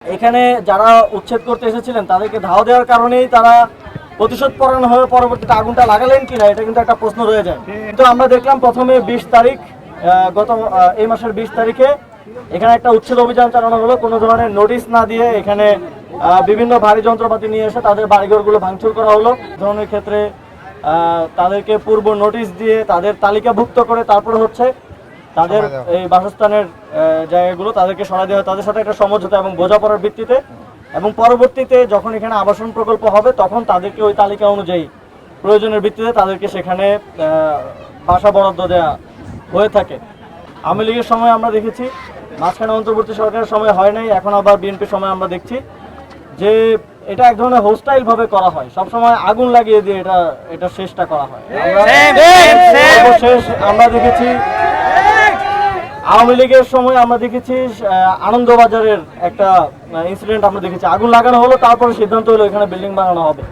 এখানে যারা উচ্ছেদ করতে এসেছিলেন তাদেরকে ধাওয়া দেওয়ার কারণেই তারা প্রতিশোধ পরায়ণ হয়ে পরবর্তীতে আগুনটা লাগালেন কিনা এটা কিন্তু একটা প্রশ্ন রয়ে যায়। কিন্তু আমরা দেখলাম প্রথমে 20 তারিখ এই মাসের 20 তারিখে এখানে একটা উচ্ছেদ অভিযান চালানো হলো, কোনো ধরনের নোটিশ না দিয়ে এখানে বিভিন্ন ভারী যন্ত্রপাতি নিয়ে এসে তাদের বাড়িঘরগুলো ভাঙচুর করা হলো। ধরনের ক্ষেত্রে তাদেরকে পূর্ব নোটিশ দিয়ে তাদের তালিকাভুক্ত করে তারপরে হচ্ছে তাদের এই বাসস্থানের জায়গাগুলো তাদেরকে সরাই দেওয়া হয়, তাদের সাথে একটা সমঝোতা এবং বোঝাপড়ার ভিত্তিতে। এবং পরবর্তীতে যখন এখানে আবাসন প্রকল্প হবে তখন তাদেরকে ওই তালিকা অনুযায়ী প্রয়োজনের ভিত্তিতে তাদেরকে সেখানে বাসা বরাদ্দ দেওয়া হয়ে থাকে। আওয়ামী লীগের সময় আমরা দেখেছি, মাঝখানে অন্তর্বর্তী সরকারের সময় হয় নাই, এখন আবার বিএনপির সময় আমরা দেখছি যে এটা এক ধরনের হোস্টাইল ভাবে করা হয়, সবসময় আগুন লাগিয়ে দিয়ে এটা শেষটা করা হয়। আমরা দেখেছি আওয়ামী লীগের সময় আমরা দেখেছি আনন্দবাজারের একটা ইনসিডেন্ট আমরা দেখেছি, আগুন লাগানো হলো, তারপরে সিদ্ধান্ত হলো এখানে বিল্ডিং বানানো হবে।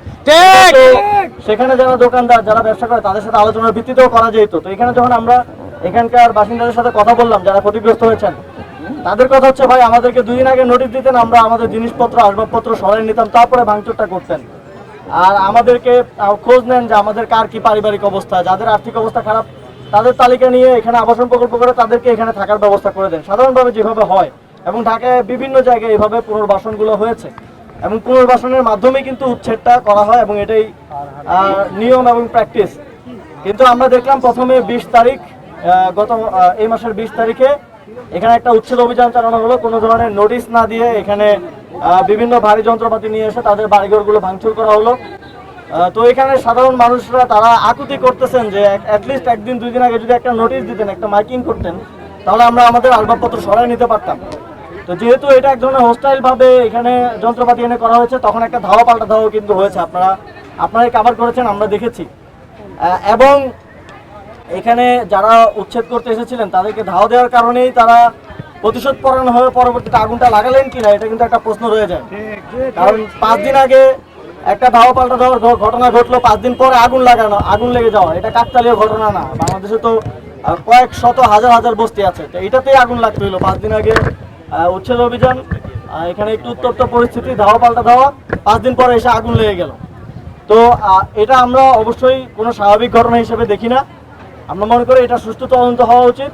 সেখানে যারা দোকানদার যারা ব্যবসা করে তাদের সাথে আলোচনার ভিত্তিতেও করা যেত। তো এখানে যখন আমরা এখানকার বাসিন্দাদের সাথে কথা বললাম যারা ক্ষতিগ্রস্ত হয়েছেন, তাদের কথা হচ্ছে ভাই আমাদেরকে 2 দিন আগে নোটিশ দিতেন, আমরা আমাদের জিনিসপত্র আসবাবপত্র সরাই নিতাম, তারপরে ভাঙচুরটা করতেন। আর আমাদেরকে খোঁজ নেন যে আমাদের কার কি পারিবারিক অবস্থা, যাদের আর্থিক অবস্থা খারাপ তাদের তালিকা নিয়ে এখানে আবাসন প্রকল্প করে তাদেরকে এখানে থাকার ব্যবস্থা করে দেন, সাধারণভাবে যেভাবে হয়। এবং ঢাকায় বিভিন্ন জায়গায় এইভাবে পুনর্বাসনগুলো হয়েছে এবং পুনর্বাসনের মাধ্যমে কিন্তু উচ্ছেদটা করা হয় এবং এটাই নিয়ম এবং প্র্যাকটিস। কিন্তু আমরা দেখলাম প্রথমে 20 তারিখ এই মাসের 20 তারিখে এখানে একটা উচ্ছেদ অভিযান চালানো হলো, কোনো ধরনের নোটিশ না দিয়ে এখানে বিভিন্ন ভারী যন্ত্রপাতি নিয়ে এসে তাদের বাড়িঘরগুলো ভাঙচুর করা হলো। তো এখানে সাধারণ মানুষরা তারা আকুতি করতেছেন যে অ্যাটলিস্ট 1-2 দিন আগে যদি একটা নোটিশ দিতেন, একটা মাইকিং করতেন, তাহলে আমরা আমাদের আসবাবপত্র সরাই নিতে পারতাম। তো যেহেতু এটা এক ধরনের হোস্টাইল ভাবে এখানে যন্ত্রপাতি এনে করা হয়েছে, তখন একটা ধাওয়া পাল্টা ধাওয়া কিন্তু হয়েছে, আপনারাই কভার করেছেন, আমরা দেখেছি। এবং এখানে যারা উচ্ছেদ করতে এসেছিলেন তাদেরকে ধাওয়া দেওয়ার কারণেই তারা প্রতিশোধ পরায়ণ হয়ে পরবর্তীতে আগুনটা লাগালেন কিনা এটা কিন্তু একটা প্রশ্ন রয়ে যায়। কারণ 5 দিন আগে একটা ধাওয়া পাল্টা দেওয়ার ঘটনা ঘটলো, 5 দিন পরে আগুন লেগে যাওয়া, এটা কাকতালীয় ঘটনা না। বাংলাদেশে তো কয়েক শত হাজার হাজার বস্তি আছে, তো এটাতেই আগুন লাগতে হইলো। 5 দিন আগে উচ্ছেদ অভিযান, এখানে একটু উত্তপ্ত পরিস্থিতি, ধাওয়া পাল্টা ধাওয়া, 5 দিন পরে এসে আগুন লেগে গেল। তো এটা আমরা অবশ্যই কোনো স্বাভাবিক ঘটনা হিসেবে দেখি না, আমরা মনে করি এটা সুষ্ঠু তদন্ত হওয়া উচিত।